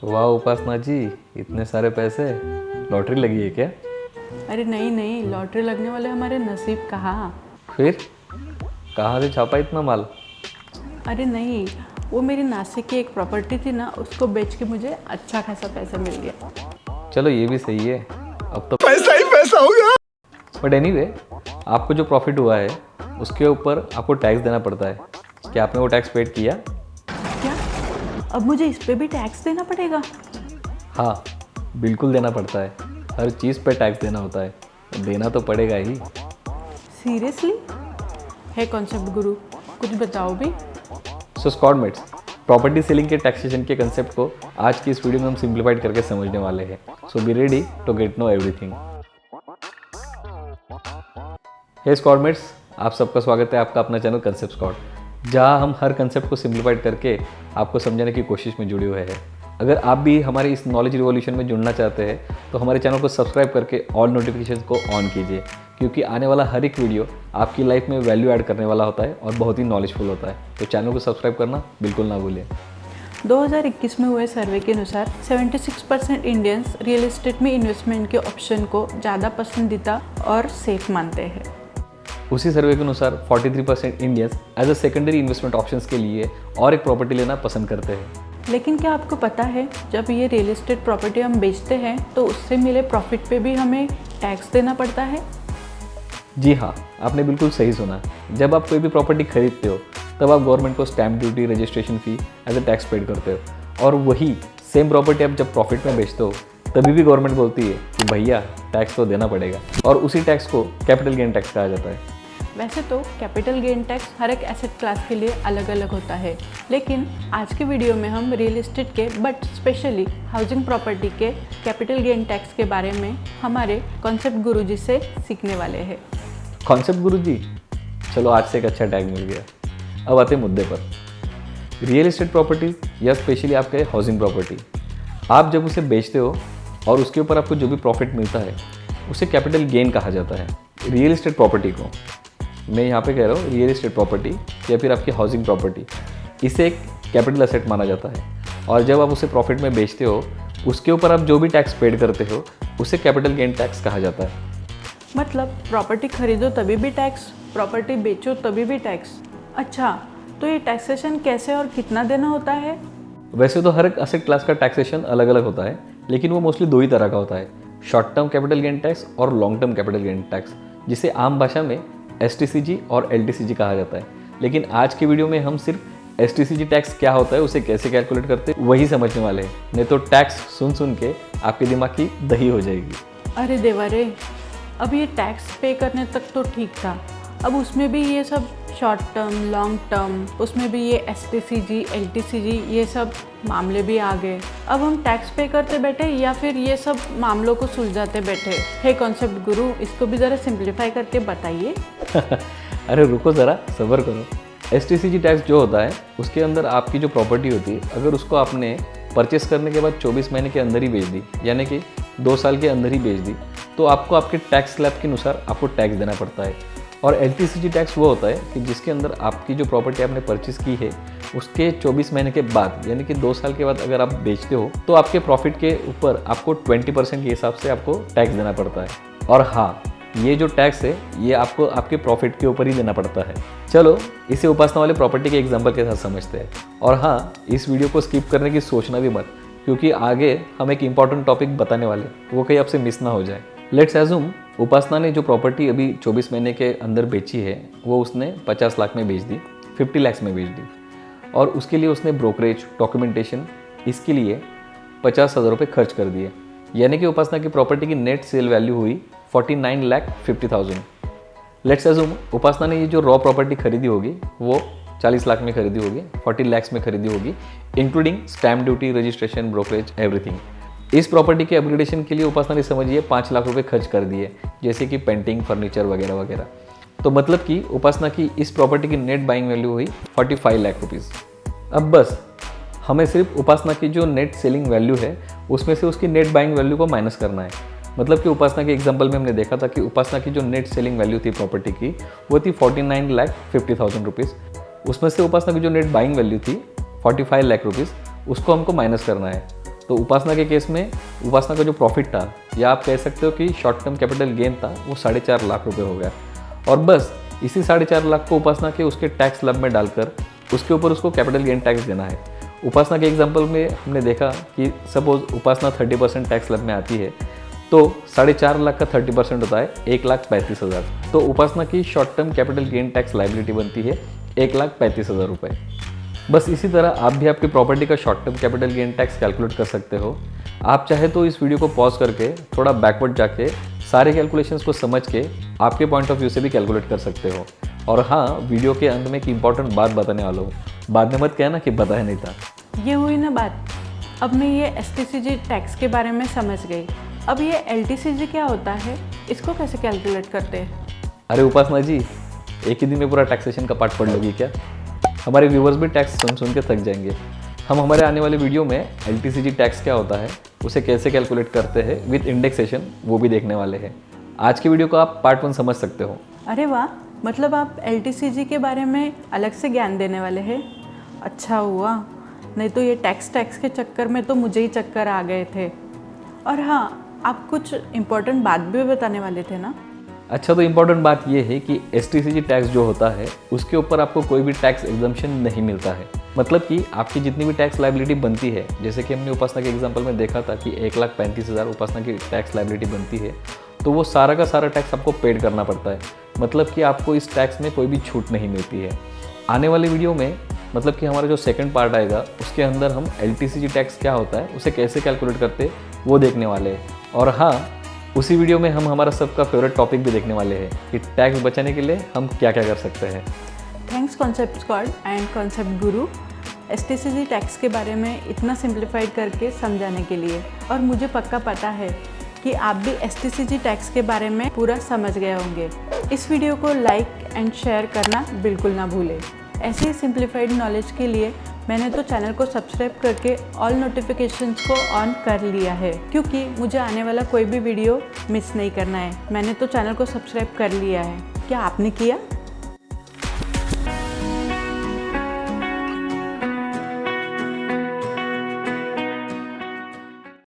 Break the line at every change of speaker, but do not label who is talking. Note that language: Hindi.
वाह उपासना जी, इतने सारे पैसे, लॉटरी लगी है क्या?
अरे नहीं नहीं, लॉटरी लगने वाले हमारे नसीब कहाँ।
फिर कहाँ से छापा इतना माल?
अरे नहीं, वो मेरी नासिक की एक प्रॉपर्टी थी ना, उसको बेच के मुझे अच्छा खासा पैसा मिल गया।
चलो ये भी सही है, अब तो पैसा ही पैसा होगा। बट एनीवे, आपको जो प्रॉफिट हुआ है उसके ऊपर आपको टैक्स देना पड़ता है। क्या आपने वो टैक्स पेड किया?
क्या? अब मुझे इस पे भी टैक्स देना पड़ेगा?
हाँ, बिल्कुल देना पड़ता है। हर चीज़ पे टैक्स देना होता है, देना तो पड़ेगा ही।
सीरियसली? है कॉन्सेप्ट गुरु, कुछ बताओ भी।
सो स्क्वाडमेट्स, प्रॉपर्टी सेलिंग के टैक्सेशन के कंसेप्ट को आज की इस वीडियो में हम सिंप्लीफाइड करके समझने वाले हैं। So be ready to get know everything. Hey squadmates, आप सबका स्वागत है आपका अपना चैनल कंसेप्ट स्क्वाड, जहां हम हर कंसेप्ट को सिंप्लीफाइड करके आपको समझाने की कोशिश में जुड़े हुए हैं। अगर आप भी हमारे इस नॉलेज रिवॉल्यूशन में जुड़ना चाहते हैं तो हमारे चैनल को सब्सक्राइब करके ऑल नोटिफिकेशन को ऑन कीजिए, क्योंकि आने वाला हर एक वीडियो आपकी लाइफ में वैल्यू ऐड करने वाला होता है और बहुत ही नॉलेजफुल होता है। तो चैनल को सब्सक्राइब करना बिल्कुल ना भूलें।
2021 में हुए सर्वे के अनुसार 76% इंडियंस रियल एस्टेट में इन्वेस्टमेंट के ऑप्शन को ज़्यादा पसंदीदा और सेफ मानते हैं।
उसी सर्वे के अनुसार 43% Indians as a secondary investment options के लिए और एक प्रॉपर्टी लेना पसंद करते हैं।
लेकिन क्या आपको पता है, जब ये रियल एस्टेट प्रॉपर्टी हम बेचते हैं तो उससे मिले प्रॉफिट पे भी हमें टैक्स देना पड़ता है?
जी हाँ, आपने बिल्कुल सही सुना। जब आप कोई भी प्रॉपर्टी खरीदते हो तब आप गवर्नमेंट को stamp duty, registration fee as a tax paid करते हो, और वही सेम प्रॉपर्टी आप जब प्रॉफिट में बेचते हो तभी भी गवर्नमेंट बोलती है कि भैया टैक्स तो देना पड़ेगा, और उसी टैक्स को कैपिटल गेन टैक्स कहा जाता है।
वैसे तो कैपिटल गेन टैक्स हर एक एसेट क्लास के लिए अलग अलग होता है, लेकिन आज के वीडियो में हम रियल एस्टेट के, बट स्पेशली हाउसिंग प्रॉपर्टी के कैपिटल गेन टैक्स के बारे में हमारे कॉन्सेप्ट गुरुजी से सीखने वाले हैं।
कॉन्सेप्ट गुरुजी, चलो आज से एक अच्छा टैग मिल गया। अब आते मुद्दे पर। रियल एस्टेट प्रॉपर्टी या स्पेशली आपके हाउसिंग प्रॉपर्टी, आप जब उसे बेचते हो और उसके ऊपर आपको जो भी प्रॉफिट मिलता है उसे कैपिटल गेन कहा जाता है। रियल एस्टेट प्रॉपर्टी को, मैं यहाँ पे कह रहा हूँ, रियल एस्टेट प्रॉपर्टी या फिर आपकी हाउसिंग प्रॉपर्टी, इसे एक कैपिटल एसेट माना जाता है, और जब आप उसे प्रॉफिट में बेचते हो उसके ऊपर आप जो भी टैक्स पेड करते हो उसे कैपिटल गेन टैक्स कहा जाता है।
मतलब प्रॉपर्टी खरीदो तभी भी टैक्स, प्रॉपर्टी बेचो तभी भी टैक्स। अच्छा, तो ये टैक्सेशन कैसे और कितना देना होता है?
वैसे तो हर एक एसेट क्लास का टैक्सेशन अलग अलग होता है, लेकिन वो मोस्टली दो ही तरह का होता है, short term capital gain tax और long term capital gain tax, जिसे आम भाषा में STCG और LTCG कहा जाता है। लेकिन आज की वीडियो में हम सिर्फ STCG टैक्स क्या होता है, उसे कैसे कैलकुलेट करते हैं, वही समझने वाले हैं। नहीं तो टैक्स सुन सुन के आपके दिमाग की दही हो जाएगी।
अरे देवा रे, अब ये टैक्स पे करने तक तो ठीक था, अब उसमें भी ये सब शॉर्ट टर्म, लॉन्ग टर्म, उसमें भी ये STCG, LTCG, ये सब मामले भी आ गए। अब हम टैक्स पे करते बैठे या फिर ये सब मामलों को सुलझाते बैठे? हे कॉन्सेप्ट गुरु, इसको भी ज़रा सिंप्लीफाई करके बताइए।
अरे रुको ज़रा, सब्र करो। STCG टैक्स जो होता है उसके अंदर आपकी जो प्रॉपर्टी होती है, अगर उसको आपने परचेस करने के बाद 24 महीने के अंदर ही बेच दी, यानी कि 2 साल के अंदर ही बेच दी, तो आपको आपके टैक्स स्लैब के अनुसार आपको टैक्स देना पड़ता है। और LTCG टैक्स वो होता है कि जिसके अंदर आपकी जो प्रॉपर्टी आपने परचेस की है उसके 24 महीने के बाद, यानी कि 2 साल के बाद अगर आप बेचते हो तो आपके प्रॉफिट के ऊपर आपको 20% के हिसाब से आपको टैक्स देना पड़ता है। और हाँ, ये जो टैक्स है ये आपको आपके प्रॉफिट के ऊपर ही देना पड़ता है। चलो इसे उपासना वाले प्रॉपर्टी के एग्जाम्पल के साथ समझते हैं। और हाँ, इस वीडियो को स्किप करने की सोचना भी मत, क्योंकि आगे हम एक इंपॉर्टेंट टॉपिक बताने वाले, वो कहीं आपसे मिस ना हो जाए। लेट्स एज्यूम उपासना ने जो प्रॉपर्टी अभी 24 महीने के अंदर बेची है वो उसने 50 लाख में बेच दी, 50 लाख में बेच दी, और उसके लिए उसने ब्रोकरेज, डॉक्यूमेंटेशन, इसके लिए 50,000 रुपये खर्च कर दिए। यानी कि उपासना की प्रॉपर्टी की नेट सेल वैल्यू हुई 49,50,000। लेट्स एज्यूम उपासना ने ये जो रॉ प्रॉपर्टी खरीदी होगी वो 40 लाख में खरीदी होगी, 40 लाख में खरीदी होगी, including stamp duty, registration, brokerage, everything. इस प्रॉपर्टी के अपग्रेडेशन के लिए उपासना ने समझिए 5 लाख रुपए खर्च कर दिए, जैसे कि पेंटिंग, फर्नीचर वगैरह वगैरह। तो मतलब कि उपासना की इस प्रॉपर्टी की नेट बाइंग वैल्यू हुई 45 लाख रुपीज़। अब बस हमें सिर्फ उपासना की जो नेट सेलिंग वैल्यू है उसमें से उसकी नेट बाइंग वैल्यू को माइनस करना है। मतलब कि उपासना के एग्जाम्पल में हमने देखा था कि उपासना की जो नेट सेलिंग वैल्यू थी प्रॉपर्टी की वो थी 49,50,000 रुपीज़। उसमें से उपासना की जो नेट बाइंग वैल्यू थी 45 लाख रुपीज़, उसको हमको माइनस करना है। तो उपासना के केस में उपासना का जो प्रॉफिट था, या आप कह सकते हो कि शॉर्ट टर्म कैपिटल गेन था, वो 4.5 लाख रुपए हो गया। और बस इसी 4.5 लाख को उपासना के उसके टैक्स स्लैब में डालकर उसके ऊपर उसको कैपिटल गेन टैक्स देना है। उपासना के एग्जाम्पल में हमने देखा कि सपोज उपासना 30% टैक्स स्लैब में आती है, तो 4.5 लाख का 30% होता है 1,35,000। तो उपासना की short term capital gain tax liability बनती है 1,35,000 रुपये। बस इसी तरह आप भी आपकी प्रॉपर्टी का short term capital gain tax calculate कर सकते हो। आप चाहे तो इस वीडियो को पॉज करके थोड़ा बैकवर्ड जाके सारे कैलकुलेशंस को समझ के आपके पॉइंट ऑफ व्यू से भी कैलकुलेट कर सकते हो। और हाँ, वीडियो के अंत में एक इंपॉर्टेंट बात बताने वाला हूँ, बाद में मत कहना कि बताया नहीं था।
ये हुई ना बात। अब मैं ये STCG टैक्स के बारे में समझ गई। अब ये LTCG क्या होता है, इसको कैसे कैलकुलेट करते हैं?
अरे उपासना जी, एक ही दिन में पूरा टैक्सेशन का पार्ट पढ़ लोगी क्या? हमारे व्यूवर्स भी टैक्स सुन के थक जाएंगे। हम हमारे आने वाले वीडियो में LTCG टैक्स क्या होता है, उसे कैसे कैलकुलेट करते हैं विद इंडेक्सेशन, वो भी देखने वाले हैं। आज की वीडियो को आप पार्ट 1 समझ सकते हो।
अरे वाह, मतलब आप LTCG के बारे में अलग से ज्ञान देने वाले हैं। अच्छा हुआ, नहीं तो ये टैक्स के चक्कर में तो मुझे ही चक्कर आ गए थे। और हाँ, आप कुछ इम्पोर्टेंट बात भी बताने वाले थे ना?
अच्छा, तो इम्पॉर्टेंट बात यह है कि STCG टैक्स जो होता है उसके ऊपर आपको कोई भी टैक्स एग्जम्पशन नहीं मिलता है। मतलब कि आपकी जितनी भी टैक्स लाइबिलिटी बनती है, जैसे कि हमने उपासना के एग्जांपल में देखा था कि 1,35,000 उपासना की टैक्स लाइबिलिटी बनती है, तो वो सारा का सारा टैक्स आपको पेड करना पड़ता है। मतलब कि आपको इस टैक्स में कोई भी छूट नहीं मिलती है। आने वाली वीडियो में, मतलब कि हमारा जो सेकंड पार्ट आएगा, उसके अंदर हम LTCG टैक्स क्या होता है, उसे कैसे कैलकुलेट करते हैं, वो देखने वाले हैं। और हाँ, उसी वीडियो में हम हमारा सबका फेवरेट टॉपिक भी देखने वाले हैं कि टैक्स बचाने के लिए हम क्या क्या कर सकते हैं।
Thanks concept squad and concept Guru, STCG tax के बारे में इतना सिंप्लीफाइड करके समझाने के लिए। और मुझे पक्का पता है कि आप भी STCG टैक्स के बारे में पूरा समझ गए होंगे। इस वीडियो को लाइक एंड शेयर करना बिल्कुल ना भूलें। ऐसे ही सिंप्लीफाइड नॉलेज के लिए मैंने तो चैनल को सब्सक्राइब करके ऑल नोटिफिकेशंस को ऑन कर लिया है, क्योंकि मुझे आने वाला कोई भी वीडियो मिस नहीं करना है। मैंने तो चैनल को सब्सक्राइब कर लिया है। क्या आपने किया?